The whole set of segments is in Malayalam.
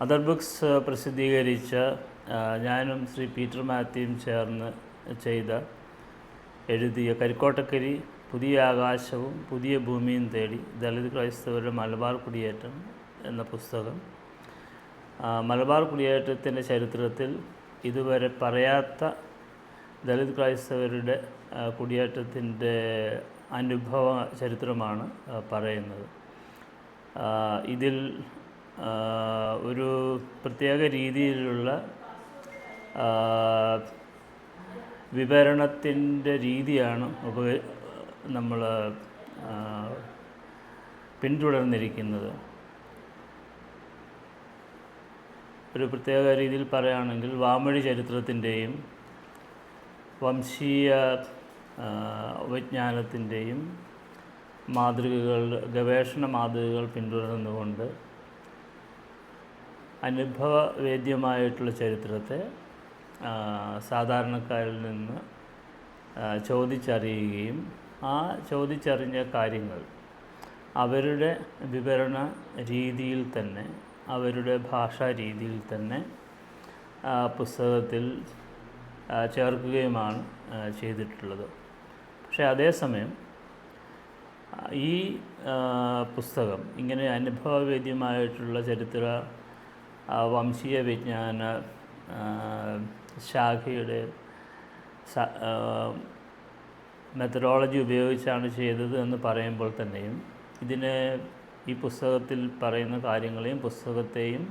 അതർ ബുക്സ് പ്രസിദ്ധീകരിച്ച ഞാനും ശ്രീ പീറ്റർ മാത്യുവും ചേർന്ന് എഴുതിയ കരിക്കോട്ടക്കരി പുതിയ ആകാശവും പുതിയ ഭൂമിയും തേടി ദളിത് ക്രൈസ്തവരുടെ മലബാർ കുടിയേറ്റം എന്ന പുസ്തകം മലബാർ കുടിയേറ്റത്തിൻ്റെ ചരിത്രത്തിൽ ഇതുവരെ പറയാത്ത ദളിത് ക്രൈസ്തവരുടെ കുടിയേറ്റത്തിൻ്റെ അനുഭവ ചരിത്രമാണ് പറയുന്നത്. ഇതിൽ ഒരു പ്രത്യേക രീതിയിലുള്ള വിവരണത്തിൻ്റെ രീതിയാണ് നമ്മൾ പിന്തുടർന്നിരിക്കുന്നത്. ഒരു പ്രത്യേക രീതിയിൽ പറയുകയാണെങ്കിൽ വാമൊഴി ചരിത്രത്തിൻ്റെയും വംശീയ വിജ്ഞാനത്തിൻ്റെയും ഗവേഷണ മാതൃകകൾ പിന്തുടർന്നുകൊണ്ട് അനുഭവവേദ്യമായിട്ടുള്ള ചരിത്രത്തെ സാധാരണക്കാരിൽ നിന്ന് ചോദിച്ചറിയുകയും ആ ചോദിച്ചറിഞ്ഞ കാര്യങ്ങൾ അവരുടെ വിവരണ രീതിയിൽ തന്നെ അവരുടെ ഭാഷാ രീതിയിൽ തന്നെ പുസ്തകത്തിൽ ചേർക്കുകയുമാണ് ചെയ്തിട്ടുള്ളത്. പക്ഷേ അതേസമയം ഈ പുസ്തകം ഇങ്ങനെ അനുഭവവേദ്യമായിട്ടുള്ള ചരിത്ര വംശീയ വിജ്ഞാന ശാഖയുടെ മെത്തഡോളജി ഉപയോഗിച്ചാണ് ചെയ്തത് എന്ന് പറയുമ്പോൾ തന്നെയും ഈ പുസ്തകത്തിൽ പറയുന്ന കാര്യങ്ങളെയും പുസ്തകത്തെയും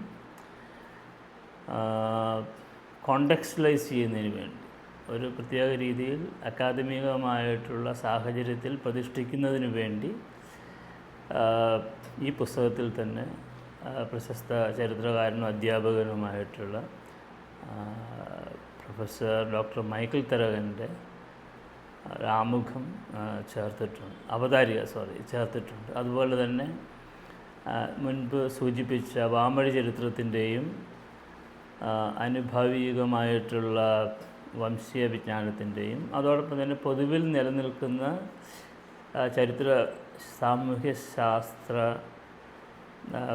കോണ്ടെക്സ്റ്റലൈസ് ചെയ്യുന്നതിന് വേണ്ടി ഒരു പ്രത്യേക രീതിയിൽ അക്കാദമികമായിട്ടുള്ള സാഹചര്യത്തിൽ പ്രതിഷ്ഠിക്കുന്നതിന് വേണ്ടി ഈ പുസ്തകത്തിൽ തന്നെ പ്രശസ്ത ചരിത്രകാരനും അധ്യാപകനുമായിട്ടുള്ള പ്രൊഫസർ ഡോക്ടർ മൈക്കിൾ തരകൻ്റെ ആമുഖം ചേർത്തിട്ടുണ്ട്. അതുപോലെ തന്നെ മുൻപ് സൂചിപ്പിച്ച വാമൊഴി ചരിത്രത്തിൻ്റെയും അനുഭാവികമായിട്ടുള്ള വംശീയ വിജ്ഞാനത്തിൻ്റെയും അതോടൊപ്പം തന്നെ പൊതുവിൽ നിലനിൽക്കുന്ന ചരിത്ര സാമൂഹ്യശാസ്ത്ര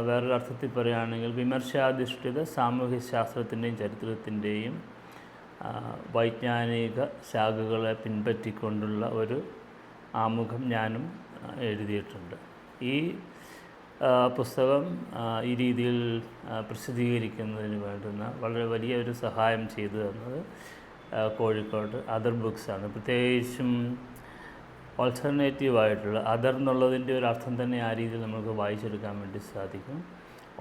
വേറൊരർത്ഥത്തിൽ പറയുകയാണെങ്കിൽ വിമർശാധിഷ്ഠിത സാമൂഹ്യശാസ്ത്രത്തിൻ്റെയും ചരിത്രത്തിൻ്റെയും വൈജ്ഞാനിക ശാഖകളെ പിൻപറ്റിക്കൊണ്ടുള്ള ഒരു ആമുഖം ഞാനും എഴുതിയിട്ടുണ്ട്. ഈ പുസ്തകം ഈ രീതിയിൽ പ്രസിദ്ധീകരിക്കുന്നതിന് വേണ്ടുന്ന വളരെ വലിയ ഒരു സഹായം ചെയ്തു തന്നത് കോഴിക്കോട് അതർ ബുക്സാണ്. പ്രത്യേകിച്ചും ഓൾട്ടർനേറ്റീവായിട്ടുള്ള അതർ എന്നുള്ളതിൻ്റെ ഒരു അർത്ഥം തന്നെ ആ രീതിയിൽ നമുക്ക് വായിച്ചെടുക്കാൻ വേണ്ടി സാധിക്കും.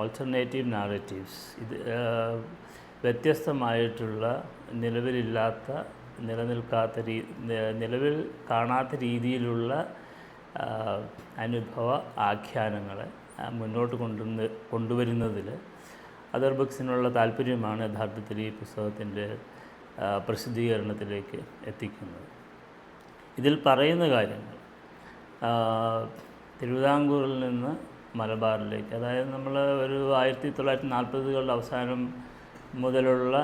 ഓൾട്ടർനേറ്റീവ് നാരറ്റീവ്സ്, ഇത് വ്യത്യസ്തമായിട്ടുള്ള നിലവിൽ കാണാത്ത രീതിയിലുള്ള അനുഭവ ആഖ്യാനങ്ങളെ മുന്നോട്ട് കൊണ്ടുവരുന്നതിൽ അതർ ബുക്സിനുള്ള താല്പര്യമാണ് യഥാർത്ഥത്തിൽ ഈ പുസ്തകത്തിൻ്റെ പ്രസിദ്ധീകരണത്തിലേക്ക് എത്തിക്കുന്നത്. ഇതിൽ പറയുന്ന കാര്യങ്ങൾ തിരുവിതാംകൂറിൽ നിന്ന് മലബാറിലേക്ക്, അതായത് നമ്മൾ ഒരു 1940കളുടെ അവസാനം മുതലുള്ള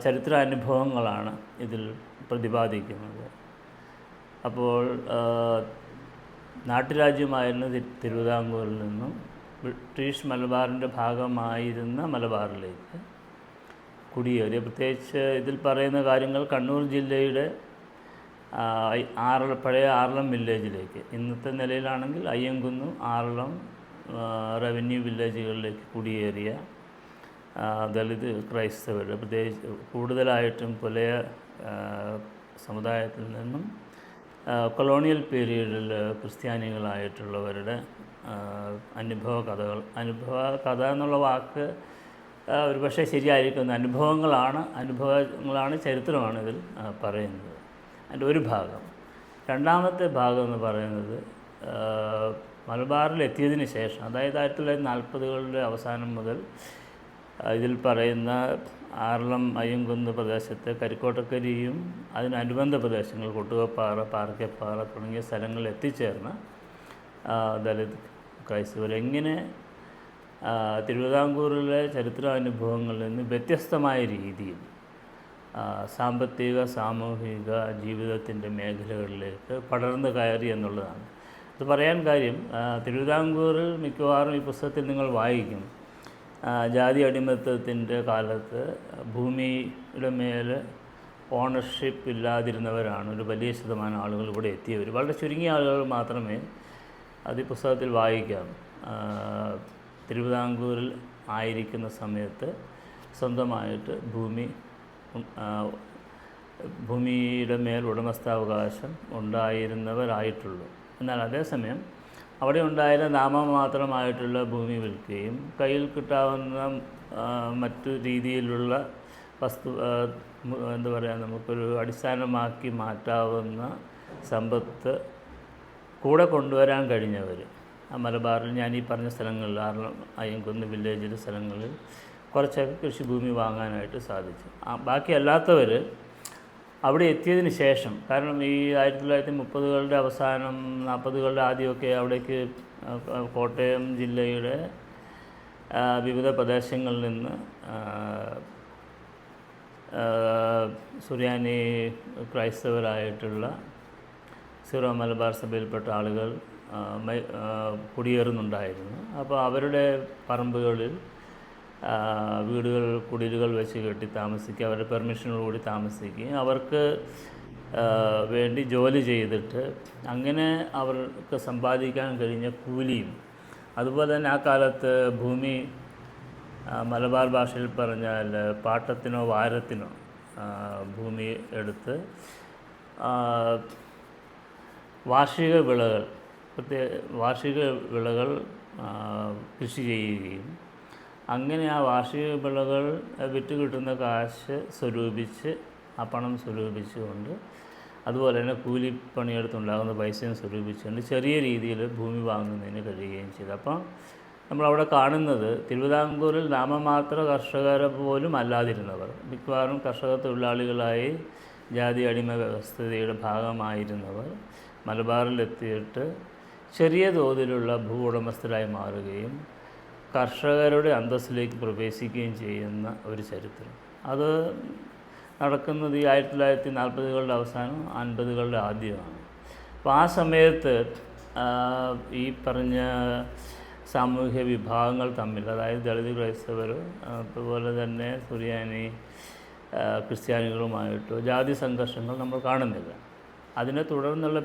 ചരിത്ര അനുഭവങ്ങളാണ് ഇതിൽ പ്രതിപാദിക്കുന്നത്. അപ്പോൾ നാട്ടുരാജ്യമായിരുന്ന തിരുവിതാംകൂറിൽ നിന്നും ബ്രിട്ടീഷ് മലബാറിൻ്റെ ഭാഗമായിരുന്ന മലബാറിലേക്ക് കുടിയേറിയ, പ്രത്യേകിച്ച് ഇതിൽ പറയുന്ന കാര്യങ്ങൾ കണ്ണൂർ ജില്ലയുടെ പഴയ ആറളം വില്ലേജിലേക്ക്, ഇന്നത്തെ നിലയിലാണെങ്കിൽ അയ്യങ്കുന്ന്, ആറളം റവന്യൂ വില്ലേജുകളിലേക്ക് കുടിയേറിയ ദളിത് ക്രൈസ്തവരുടെ, പ്രത്യേകിച്ച് കൂടുതലായിട്ടും പുലയ സമുദായത്തിൽ നിന്നും കൊളോണിയൽ പീരീഡിൽ ക്രിസ്ത്യാനികളായിട്ടുള്ളവരുടെ അനുഭവ കഥ എന്നുള്ള വാക്ക് ഒരു പക്ഷേ ശരിയായിരിക്കുന്ന അനുഭവങ്ങളാണ് ചരിത്രമാണ് ഇതിൽ പറയുന്നത്. അതിൻ്റെ ഒരു ഭാഗം. രണ്ടാമത്തെ ഭാഗം എന്ന് പറയുന്നത് മലബാറിൽ എത്തിയതിന് ശേഷം, അതായത് 1940കളുടെ അവസാനം മുതൽ ഇതിൽ പറയുന്ന ആറളം അയ്യങ്കുന്ന് പ്രദേശത്തെ കരിക്കോട്ടക്കരിയും അതിനനുബന്ധ പ്രദേശങ്ങൾ കൊട്ടുകപ്പാറ, പാറക്കപ്പാറ തുടങ്ങിയ സ്ഥലങ്ങളിൽ എത്തിച്ചേർന്ന ദളിത് ക്രൈസ്തവർ എങ്ങനെ തിരുവിതാംകൂറിലെ ചരിത്രാനുഭവങ്ങളിൽ നിന്ന് വ്യത്യസ്തമായ രീതിയിൽ സാമ്പത്തിക സാമൂഹിക ജീവിതത്തിൻ്റെ മേഖലകളിലേക്ക് പടർന്നു കയറി എന്നുള്ളതാണ്. അത് പറയാൻ കാര്യം, തിരുവിതാംകൂറിൽ മിക്കവാറും ഈ പുസ്തകത്തിൽ നിങ്ങൾ വായിക്കും, ജാതി അടിമത്തത്തിൻ്റെ കാലത്ത് ഭൂമിയുടെ മേൽ ഓണർഷിപ്പ് ഇല്ലാതിരുന്നവരാണ് ഒരു വലിയ ശതമാനം ആളുകൾ ഇവിടെ എത്തിയവർ. വളരെ ചുരുങ്ങിയ ആളുകൾ മാത്രമേ അത് ഈ പുസ്തകത്തിൽ വായിക്കാം. തിരുവിതാംകൂറിൽ ആയിരിക്കുന്ന സമയത്ത് സ്വന്തമായിട്ട് ഭൂമിയുടെ മേൽ ഉടമസ്ഥാവകാശം ഉണ്ടായിരുന്നവരായിട്ടുള്ളൂ. എന്നാൽ അതേസമയം അവിടെ ഉണ്ടായിരുന്ന നാമമാത്രമായിട്ടുള്ള ഭൂമി വിൽക്കുകയും കയ്യിൽ കിട്ടാവുന്ന മറ്റു രീതിയിലുള്ള എന്താ പറയുക, നമുക്കൊരു അടിസ്ഥാനമാക്കി മാറ്റാവുന്ന സമ്പത്ത് കൂടെ കൊണ്ടുവരാൻ കഴിഞ്ഞവർ മലബാറിൽ ഞാൻ ഈ പറഞ്ഞ സ്ഥലങ്ങളിൽ, അയ്യങ്കുന്ന് വില്ലേജിലെ സ്ഥലങ്ങളിൽ കുറച്ചൊക്കെ കൃഷിഭൂമി വാങ്ങാനായിട്ട് സാധിച്ചു. ബാക്കി അല്ലാത്തവർ അവിടെ എത്തിയതിന് ശേഷം, കാരണം ഈ 1930കളുടെ അവസാനം 40കളുടെ ആദ്യമൊക്കെ അവിടേക്ക് കോട്ടയം ജില്ലയുടെ വിവിധ പ്രദേശങ്ങളിൽ നിന്ന് സുറിയാനി ക്രൈസ്തവരായിട്ടുള്ള സീറോ മലബാർ സഭയിൽപ്പെട്ട ആളുകൾ കുടിയേറുന്നുണ്ടായിരുന്നു. അപ്പോൾ അവരുടെ പറമ്പുകളിൽ വീടുകൾ, കുടിലുകൾ വെച്ച് കെട്ടി താമസിക്കുക, അവരുടെ പെർമിഷനോടുകൂടി താമസിക്കുകയും അവർക്ക് വേണ്ടി ജോലി ചെയ്തിട്ട് അങ്ങനെ അവർക്ക് സമ്പാദിക്കാൻ കഴിഞ്ഞ കൂലിയും, അതുപോലെ തന്നെ ആ കാലത്ത് ഭൂമി മലബാർ ഭാഷയിൽ പറഞ്ഞാൽ പാട്ടത്തിനോ വാരത്തിനോ ഭൂമി എടുത്ത് വാർഷിക വിളകൾ കൃഷി ചെയ്യുകയും അങ്ങനെ ആ വാർഷിക വിളകൾ വിറ്റ് കിട്ടുന്ന കാശ് സ്വരൂപിച്ച്, ആ പണം സ്വരൂപിച്ചുകൊണ്ട്, അതുപോലെ തന്നെ കൂലിപ്പണിയെടുത്തുണ്ടാകുന്ന പൈസയും സ്വരൂപിച്ചുകൊണ്ട് ചെറിയ രീതിയിൽ ഭൂമി വാങ്ങുന്നതിന് കഴിയുകയും ചെയ്തു. അപ്പം നമ്മളവിടെ കാണുന്നത് തിരുവിതാംകൂറിൽ നാമമാത്ര കർഷകരെ പോലും അല്ലാതിരുന്നവർ, മിക്കവാറും കർഷക തൊഴിലാളികളായി ജാതി അടിമ വ്യവസ്ഥയുടെ ഭാഗമായിരുന്നവർ മലബാറിലെത്തിയിട്ട് ചെറിയ തോതിലുള്ള ഭൂ ഉടമസ്ഥരായി മാറുകയും കർഷകരുടെ അന്തസ്സിലേക്ക് പ്രവേശിക്കുകയും ചെയ്യുന്ന ഒരു ചരിത്രം. അത് നടക്കുന്നത് ഈ 1940കളുടെ അവസാനം 50കളുടെ ആദ്യമാണ്. അപ്പോൾ ആ സമയത്ത് ഈ പറഞ്ഞ സാമൂഹ്യ വിഭാഗങ്ങൾ തമ്മിൽ, അതായത് ദളിത് ക്രൈസ്തവർ, അതുപോലെ തന്നെ സുറിയാനി ക്രിസ്ത്യാനികളുമായിട്ടോ ജാതി സംഘർഷങ്ങൾ നമ്മൾ കാണുന്നില്ല. അതിനെ തുടർന്നുള്ള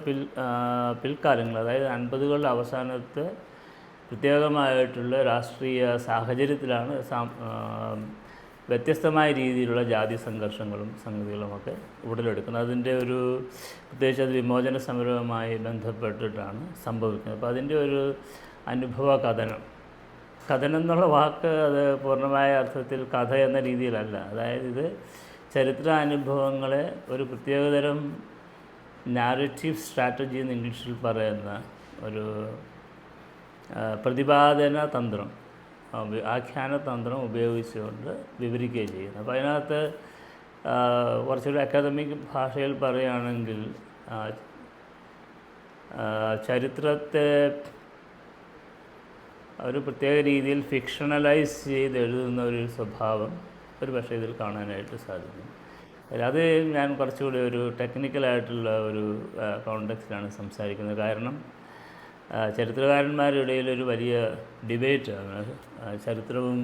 പിൽക്കാലങ്ങൾ, അതായത് 50കളുടെ അവസാനത്തെ പ്രത്യേകമായിട്ടുള്ള രാഷ്ട്രീയ സാഹചര്യത്തിലാണ് വ്യത്യസ്തമായ രീതിയിലുള്ള ജാതി സംഘർഷങ്ങളും സംഗതികളുമൊക്കെ ഉടലെടുക്കുന്നത്. അതിൻ്റെ ഒരു പ്രത്യേകിച്ച് അത് വിമോചന സമരവുമായി ബന്ധപ്പെട്ടിട്ടാണ് സംഭവിക്കുന്നത്. അപ്പോൾ അതിൻ്റെ ഒരു അനുഭവ കഥനം എന്നുള്ള വാക്ക് അത് പൂർണ്ണമായ അർത്ഥത്തിൽ കഥ എന്ന രീതിയിലല്ല. അതായത് ഇത് ചരിത്ര അനുഭവങ്ങളെ ഒരു പ്രത്യേകതരം നാരറ്റീവ് സ്ട്രാറ്റജി എന്ന് ഇംഗ്ലീഷിൽ പറയുന്ന ഒരു പ്രതിപാദന തന്ത്രം, ആഖ്യാന തന്ത്രം ഉപയോഗിച്ചുകൊണ്ട് വിവരിക്കുകയും ചെയ്യുന്നു. അപ്പോൾ അതിനകത്ത് കുറച്ചുകൂടി അക്കാദമിക് ഭാഷയിൽ പറയുകയാണെങ്കിൽ ചരിത്രത്തെ ഒരു പ്രത്യേക രീതിയിൽ ഫിക്ഷണലൈസ് ചെയ്ത് എഴുതുന്ന ഒരു സ്വഭാവം ഒരു പക്ഷേ ഇതിൽ കാണാനായിട്ട് സാധിക്കും. അത് ഞാൻ കുറച്ചുകൂടി ഒരു ടെക്നിക്കലായിട്ടുള്ള ഒരു കോണ്ടെക്സ്റ്റിലാണ് സംസാരിക്കുന്നത്. കാരണം ചരിത്രകാരന്മാരുടെ ഇടയിലൊരു വലിയ ഡിബേറ്റാണ് ചരിത്രവും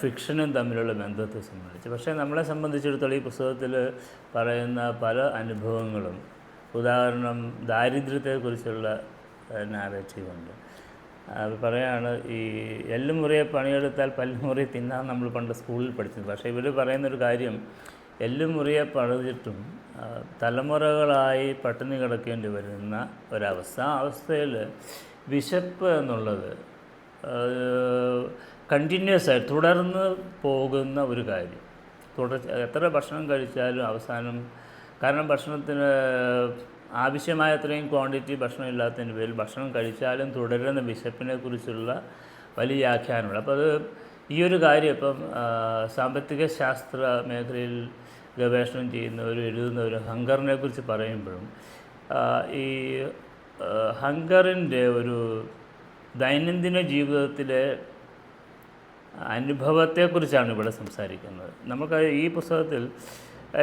ഫിക്ഷനും തമ്മിലുള്ള ബന്ധത്തെ സംബന്ധിച്ച്. പക്ഷേ നമ്മളെ സംബന്ധിച്ചിടത്തോളം ഈ പുസ്തകത്തിൽ പറയുന്ന പല അനുഭവങ്ങളും, ഉദാഹരണം ദാരിദ്ര്യത്തെക്കുറിച്ചുള്ള നാരേറ്റീവുണ്ട്. അത് പറയാണ്, ഈ എല്ലുമുറിയെ പണിയെടുത്താൽ പല്ലുമുറി തിന്നാൻ നമ്മൾ പണ്ട് സ്കൂളിൽ പഠിച്ചത്. പക്ഷേ ഇവർ പറയുന്നൊരു കാര്യം, എല്ലുമുറിയെ പണിതിട്ടും തലമുറകളായി പട്ടിണി കിടക്കേണ്ടി വരുന്ന ഒരവസ്ഥ. ആ അവസ്ഥയിൽ വിശപ്പ് എന്നുള്ളത് കണ്ടിന്യൂസ് ആയി തുടർന്ന് പോകുന്ന ഒരു കാര്യം. എത്ര ഭക്ഷണം കഴിച്ചാലും അവസാനം, കാരണം ഭക്ഷണത്തിന് ആവശ്യമായ അത്രയും ക്വാണ്ടിറ്റി ഭക്ഷണം ഇല്ലാത്തതിൻ്റെ പേരിൽ ഭക്ഷണം കഴിച്ചാലും തുടരുന്ന വിശപ്പിനെ കുറിച്ചുള്ള വലിയ വ്യാഖ്യാനമുണ്ട്. അപ്പോൾ അത് ഈ ഒരു കാര്യം ഇപ്പം സാമ്പത്തിക ശാസ്ത്ര മേഖലയിൽ ഗവേഷണം ചെയ്യുന്നവർ, എഴുതുന്നവർ ഹങ്കറിനെ കുറിച്ച് പറയുമ്പോഴും ഈ ഹങ്കറിൻ്റെ ഒരു ദൈനംദിന ജീവിതത്തിലെ അനുഭവത്തെക്കുറിച്ചാണ് ഇവിടെ സംസാരിക്കുന്നത്. നമുക്ക് ഈ പുസ്തകത്തിൽ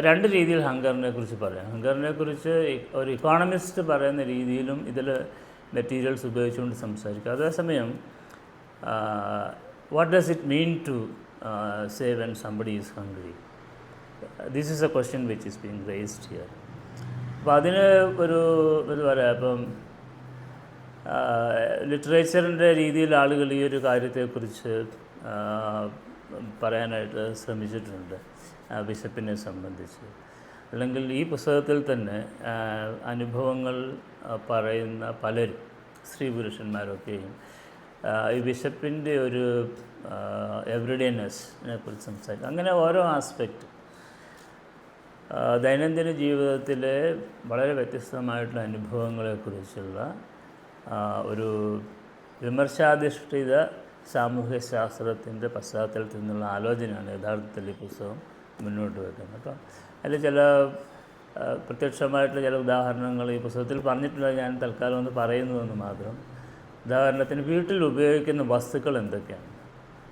രണ്ട് രീതിയിൽ ഹങ്കറിനെ കുറിച്ച് പറയാം. ഹങ്കറിനെ കുറിച്ച് ഒരു ഇക്കോണമിസ്റ്റ് പറയുന്ന രീതിയിലും ഇതിൽ മെറ്റീരിയൽസ് ഉപയോഗിച്ചുകൊണ്ട് സംസാരിക്കുക. അതേസമയം what does it mean to say when somebody is hungry? This is a question which is being raised here. അപ്പോൾ അതിന് ഇത് പറയാം, ഇപ്പം ലിറ്ററേച്ചറിൻ്റെ രീതിയിൽ ആളുകൾ ഈ ഒരു കാര്യത്തെക്കുറിച്ച് പറയാനായിട്ട് ശ്രമിച്ചിട്ടുണ്ട്, വിശപ്പിനെ സംബന്ധിച്ച്. അല്ലെങ്കിൽ ഈ പുസ്തകത്തിൽ തന്നെ അനുഭവങ്ങൾ പറയുന്ന പലരും, സ്ത്രീ പുരുഷന്മാരൊക്കെയും ഈ വിശപ്പിൻ്റെ ഒരു എവറിഡേനെസ്സിനെ കുറിച്ച് സംസാരിക്കും. അങ്ങനെ ഓരോ ആസ്പെക്റ്റ് ദൈനംദിന ജീവിതത്തിലെ വളരെ വ്യത്യസ്തമായിട്ടുള്ള അനുഭവങ്ങളെക്കുറിച്ചുള്ള ഒരു വിമർശാധിഷ്ഠിത സാമൂഹ്യ ശാസ്ത്രത്തിൻ്റെ പശ്ചാത്തലത്തിൽ നിന്നുള്ള ആലോചനയാണ് യഥാർത്ഥത്തിൽ ഈ പുസ്തകം മുന്നോട്ട് വയ്ക്കുന്നത്. അപ്പം അതിൽ ചില പ്രത്യക്ഷമായിട്ടുള്ള ചില ഉദാഹരണങ്ങൾ ഈ പുസ്തകത്തിൽ പറഞ്ഞിട്ടില്ല, ഞാൻ തൽക്കാലം ഒന്ന് പറയുന്നതെന്ന് മാത്രം. ഉദാഹരണത്തിന് വീട്ടിൽ ഉപയോഗിക്കുന്ന വസ്തുക്കൾ എന്തൊക്കെയാണ്.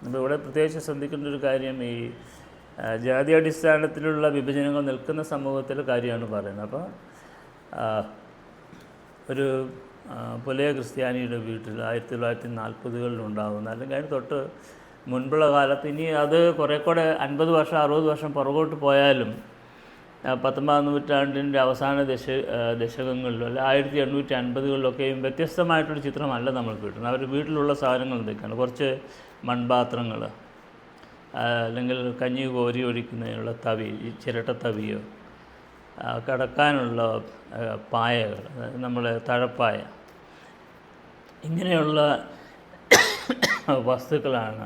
അപ്പോൾ ഇവിടെ പ്രത്യേകിച്ച് ശ്രദ്ധിക്കേണ്ട ഒരു കാര്യം, ഈ ജാതിയടിസ്ഥാനത്തിലുള്ള വിഭജനങ്ങൾ നിൽക്കുന്ന സമൂഹത്തിലെ കാര്യമാണ് പറയുന്നത്. അപ്പോൾ ഒരു പുലയ ക്രിസ്ത്യാനിയുടെ വീട്ടിൽ 1940 ഉണ്ടാകുന്ന, അല്ലെങ്കിൽ അതിന് തൊട്ട് മുൻപുള്ള കാലത്ത്, ഇനി അത് കുറേ കൂടെ 50 വർഷം 60 വർഷം പുറകോട്ട് പോയാലും 19ാം നൂറ്റാണ്ടിൻ്റെ അവസാന ദശകങ്ങളിലും അല്ല 1850-കളിലൊക്കെയും വ്യത്യസ്തമായിട്ടൊരു ചിത്രമല്ല നമുക്ക് കിട്ടുന്നത്. അവർ വീട്ടിലുള്ള സാധനങ്ങൾ എന്തൊക്കെയാണ്? കുറച്ച് മൺപാത്രങ്ങൾ, അല്ലെങ്കിൽ കഞ്ഞി കോരി ഒഴിക്കുന്നതിനുള്ള തവി, ചിരട്ടത്തവിയോ, കിടക്കാനുള്ള പായകൾ, നമ്മൾ തഴപ്പായ, ഇങ്ങനെയുള്ള വസ്തുക്കളാണ്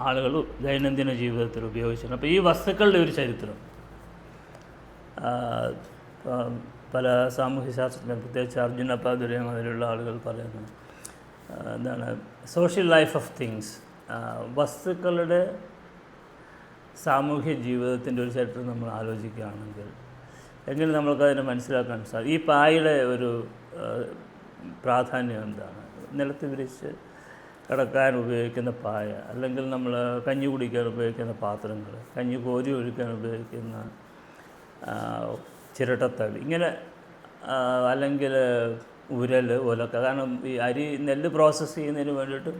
ആളുകൾ ദൈനംദിന ജീവിതത്തിൽ ഉപയോഗിച്ചിരുന്നത്. അപ്പോൾ ഈ വസ്തുക്കളുടെ ഒരു ചരിത്രം പല സാമൂഹ്യശാസ്ത്രജ്ഞർ, പ്രത്യേകിച്ച് അർജുന പാദുരയും അതിലുള്ള ആളുകൾ പറയുന്നത് എന്താണ്, സോഷ്യൽ ലൈഫ് ഓഫ് തിങ്സ്, വസ്തുക്കളുടെ സാമൂഹ്യ ജീവിതത്തിൻ്റെ ഒരു ചരിത്രം നമ്മൾ ആലോചിക്കുകയാണെങ്കിൽ എങ്ങനെ നമ്മൾക്കതിനെ മനസ്സിലാക്കാൻ സാധിക്കും? ഈ പായയുടെ ഒരു പ്രാധാന്യം എന്താണ്? നിലത്ത് വിരിച്ച് കിടക്കാൻ ഉപയോഗിക്കുന്ന പായ, അല്ലെങ്കിൽ നമ്മൾ കഞ്ഞി കുടിക്കാൻ ഉപയോഗിക്കുന്ന പാത്രങ്ങൾ, കഞ്ഞി കോരി ഒഴിക്കാൻ ഉപയോഗിക്കുന്ന ചിരട്ടത്തവി, ഇങ്ങനെ, അല്ലെങ്കിൽ ഉരൽ, ഒലക്ക. കാരണം ഈ നെല്ല് പ്രോസസ്സ് ചെയ്യുന്നതിന് വേണ്ടിയിട്ടും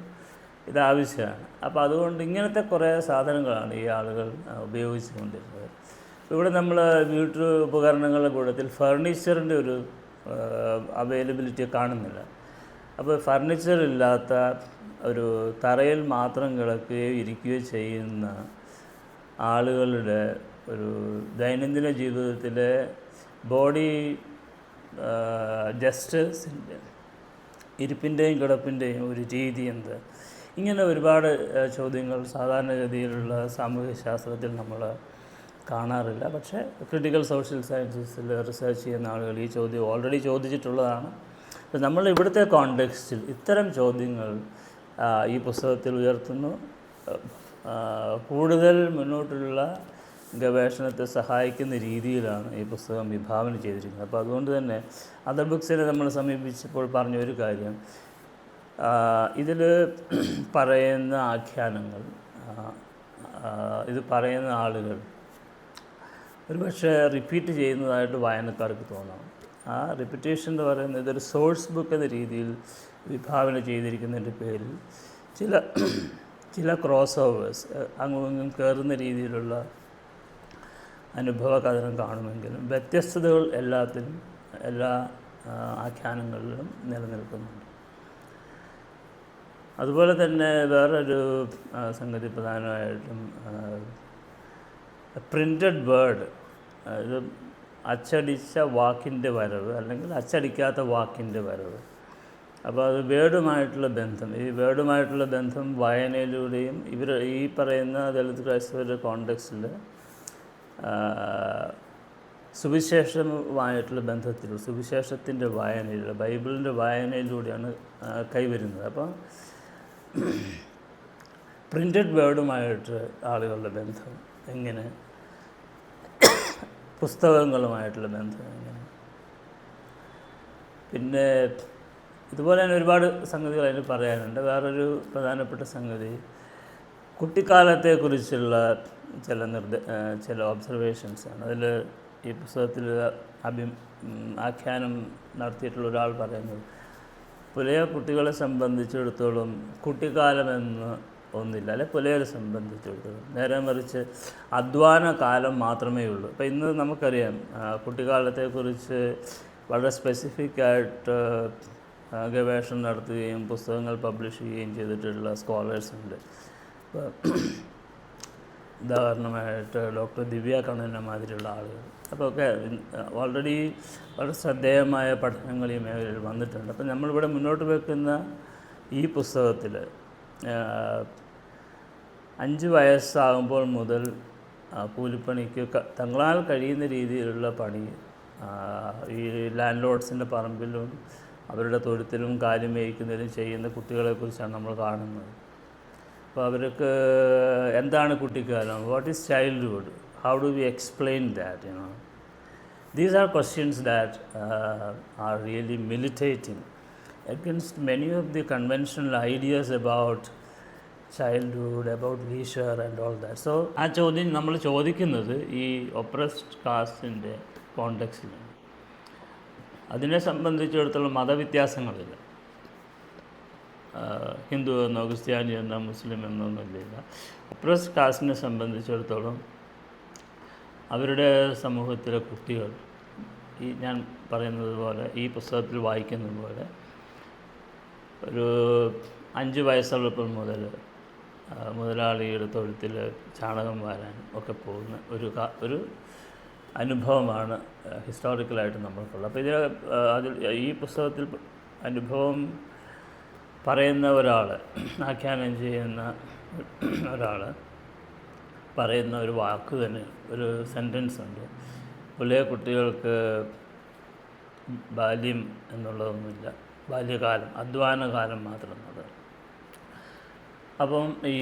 ഇതാവശ്യമാണ്. അപ്പോൾ അതുകൊണ്ട് ഇങ്ങനത്തെ കുറേ സാധനങ്ങളാണ് ഈ ആളുകൾ ഉപയോഗിച്ചുകൊണ്ടിരുന്നത്. ഇവിടെ നമ്മൾ വീട്ടു ഉപകരണങ്ങളുടെ കൂട്ടത്തിൽ ഫർണിച്ചറിൻ്റെ ഒരു അവൈലബിലിറ്റി കാണുന്നില്ല. അപ്പോൾ ഫർണിച്ചർ ഇല്ലാത്ത, ഒരു തറയിൽ മാത്രം കിടക്കുകയോ ഇരിക്കുകയോ ചെയ്യുന്ന ആളുകളുടെ ഒരു ദൈനംദിന ജീവിതത്തിലെ ബോഡി ജസ്റ്റേഴ്സിൻ്റെ, ഇരിപ്പിൻ്റെയും കിടപ്പിൻ്റെയും ഒരു രീതി എന്ത്? ഇങ്ങനെ ഒരുപാട് ചോദ്യങ്ങൾ സാധാരണഗതിയിലുള്ള സാമൂഹ്യ ശാസ്ത്രത്തിൽ നമ്മൾ കാണാറില്ല. പക്ഷേ ക്രിട്ടിക്കൽ സോഷ്യൽ സയൻസസിൽ റിസർച്ച് ചെയ്യുന്ന ആളുകൾ ഈ ചോദ്യം ഓൾറെഡി ചോദിച്ചിട്ടുള്ളതാണ്. അപ്പോൾ നമ്മൾ ഇവിടുത്തെ കോണ്ടെക്സ്റ്റിൽ ഇത്തരം ചോദ്യങ്ങൾ ഈ പുസ്തകത്തിൽ ഉയർത്തുന്നു. കൂടുതൽ മുന്നോട്ടുള്ള ഗവേഷണത്തെ സഹായിക്കുന്ന രീതിയിലാണ് ഈ പുസ്തകം വിഭാവന ചെയ്തിരിക്കുന്നത്. അപ്പോൾ അതുകൊണ്ട് തന്നെ അതർ ബുക്സിനെ നമ്മൾ സമീപിച്ചപ്പോൾ പറഞ്ഞൊരു കാര്യം, ഇതിൽ പറയുന്ന ആഖ്യാനങ്ങൾ, ഇത് പറയുന്ന ആളുകൾ ഒരുപക്ഷെ റിപ്പീറ്റ് ചെയ്യുന്നതായിട്ട് വായനക്കാർക്ക് തോന്നാം. ആ റിപ്പീറ്റേഷൻ എന്ന് പറയുന്നത് ഇതൊരു സോഴ്സ് ബുക്ക് എന്ന രീതിയിൽ വിഭാവന ചെയ്തിരിക്കുന്നതിൻ്റെ പേരിൽ ചില ക്രോസ് ഓവേഴ്സ്, അങ്ങും കയറുന്ന രീതിയിലുള്ള അനുഭവ കഥനം കാണുമെങ്കിലും വ്യത്യസ്തതകൾ എല്ലാ ആഖ്യാനങ്ങളിലും നിലനിൽക്കുന്നുണ്ട്. അതുപോലെ തന്നെ വേറൊരു സംഗതി പ്രധാനമായിട്ടും പ്രിൻ്റഡ് വേർഡ്, ഇത് അച്ചടിച്ച വാക്കിൻ്റെ വരവ് അല്ലെങ്കിൽ അച്ചടിക്കാത്ത വാക്കിൻ്റെ വരവ്. അപ്പോൾ അത് വേർഡുമായിട്ടുള്ള ബന്ധം, ഈ വേർഡുമായിട്ടുള്ള ബന്ധം വായനയിലൂടെയും ഈ പറയുന്ന ദളിത് ക്രൈസ്തവരുടെ കോണ്ടെക്സ്റ്റിൽ സുവിശേഷമായിട്ടുള്ള ബന്ധത്തിൽ, സുവിശേഷത്തിൻ്റെ വായനയിലൂടെ, ബൈബിളിൻ്റെ വായനയിലൂടെയാണ് കൈവരുന്നത്. അപ്പോൾ പ്രിൻ്റഡ് വേർഡുമായിട്ട് ആളുകളുടെ ബന്ധം എങ്ങനെ, പുസ്തകങ്ങളുമായിട്ടുള്ള ബന്ധം എങ്ങനെ, പിന്നെ ഇതുപോലെ തന്നെ ഒരുപാട് സംഗതികൾ അതിന് പറയാനുണ്ട്. വേറൊരു പ്രധാനപ്പെട്ട സംഗതി കുട്ടിക്കാലത്തെക്കുറിച്ചുള്ള ചില ഒബ്സർവേഷൻസാണ്. അതിൽ ഈ പുസ്തകത്തിൽ ആഖ്യാനം നടത്തിയിട്ടുള്ള ഒരാൾ പറയുന്നത്, പുലയ കുട്ടികളെ സംബന്ധിച്ചിടത്തോളം കുട്ടിക്കാലമെന്ന് ഒന്നില്ല, അല്ലെ പുലയരെ സംബന്ധിച്ചിടത്തോളം നേരെ മറിച്ച് അധ്വാന കാലം മാത്രമേ ഉള്ളൂ. അപ്പോൾ ഇന്ന് നമുക്കറിയാം കുട്ടിക്കാലത്തെക്കുറിച്ച് വളരെ സ്പെസിഫിക്കായിട്ട് ഗവേഷണം നടത്തുകയും പുസ്തകങ്ങൾ പബ്ലിഷ് ചെയ്യുകയും ചെയ്തിട്ടുള്ള സ്കോളേഴ്സുണ്ട്. ഇപ്പോൾ ഉദാഹരണമായിട്ട് ഡോക്ടർ ദിവ്യ കണ്ണനെ മാതിരിയുള്ള ആളുകൾ. അപ്പോൾ ഒക്കെ ഓൾറെഡി വളരെ ശ്രദ്ധേയമായ പഠനങ്ങൾ ഈ മേഖലയിൽ വന്നിട്ടുണ്ട്. അപ്പം നമ്മളിവിടെ മുന്നോട്ട് വെക്കുന്ന ഈ പുസ്തകത്തിൽ 5 വയസ്സാകുമ്പോൾ മുതൽ കൂലിപ്പണിക്ക് തങ്ങളാൽ കഴിയുന്ന രീതിയിലുള്ള പണി ഈ ലാൻഡ് ലോഡ്സിൻ്റെ പറമ്പിലും അവരുടെ തൊഴുത്തിലും കാര്യം മേയ്ക്കുന്നതിലും ചെയ്യുന്ന കുട്ടികളെക്കുറിച്ചാണ് നമ്മൾ കാണുന്നത്. അപ്പോൾ അവർക്ക് എന്താണ് കുട്ടിക്കാലം, what is childhood, how do we explain that, you know. These are questions that are really militating against many of the conventional ideas about childhood, about leisure and all that. So ആ ചോദ്യം നമ്മൾ ചോദിക്കുന്നത് ഈ ഒപ്രസ്ഡ് കാസ്റ്റിൻ്റെ കോണ്ടെക്സ്റ്റിലാണ്. അതിനെ സംബന്ധിച്ചിടത്തോളം മതവ്യത്യാസങ്ങളില്ല. ഹിന്ദു എന്നോ ക്രിസ്ത്യാനി എന്നോ മുസ്ലിം എന്നൊന്നുമില്ല. ഒപ്രസ്ഡ് കാസ്റ്റിനെ സംബന്ധിച്ചിടത്തോളം അവരുടെ സമൂഹത്തിലെ കുട്ടികൾ ഈ ഞാൻ പറയുന്നത് പോലെ, ഈ പുസ്തകത്തിൽ വായിക്കുന്നത് പോലെ, ഒരു 5 വയസ്സുള്ളപ്പോൾ മുതൽ മുതലാളിയുടെ തൊഴുത്തിൽ ചാണകം വാരാൻ ഒക്കെ പോകുന്ന ഒരു അനുഭവമാണ് ഹിസ്റ്റോറിക്കലായിട്ട് നമ്മൾക്കുള്ളത്. അപ്പോൾ അതിൽ ഈ പുസ്തകത്തിൽ അനുഭവം പറയുന്ന ഒരാൾ, ആഖ്യാനം ചെയ്യുന്ന ഒരാൾ പറയുന്ന ഒരു വാക്ക് തന്നെ, ഒരു സെൻറ്റൻസ് ഉണ്ട്. പുലയ കുട്ടികൾക്ക് ബാല്യം എന്നുള്ളതൊന്നുമില്ല, ബാല്യകാലം, അധ്വാനകാലം മാത്രം അത്. അപ്പം ഈ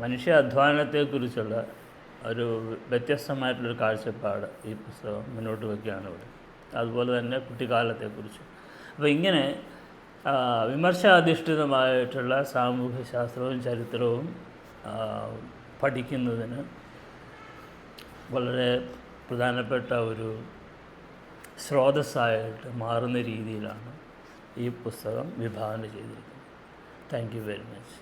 മനുഷ്യ അധ്വാനത്തെക്കുറിച്ചുള്ള ഒരു വ്യത്യസ്തമായിട്ടുള്ളൊരു കാഴ്ചപ്പാട് ഈ പുസ്തകം മുന്നോട്ട് വയ്ക്കുകയാണ് ഇവിടെ. അതുപോലെ തന്നെ കുട്ടിക്കാലത്തെക്കുറിച്ച്. അപ്പോൾ ഇങ്ങനെ വിമർശാധിഷ്ഠിതമായിട്ടുള്ള സാമൂഹ്യശാസ്ത്രവും ചരിത്രവും പഠിക്കുന്നതിന് വളരെ പ്രധാനപ്പെട്ട ഒരു സ്രോതസ്സായിട്ട് മാറുന്ന രീതിയിലാണ് ഈ പുസ്തകം വിഭാവന ചെയ്തിരിക്കുന്നത്. Thank you very much.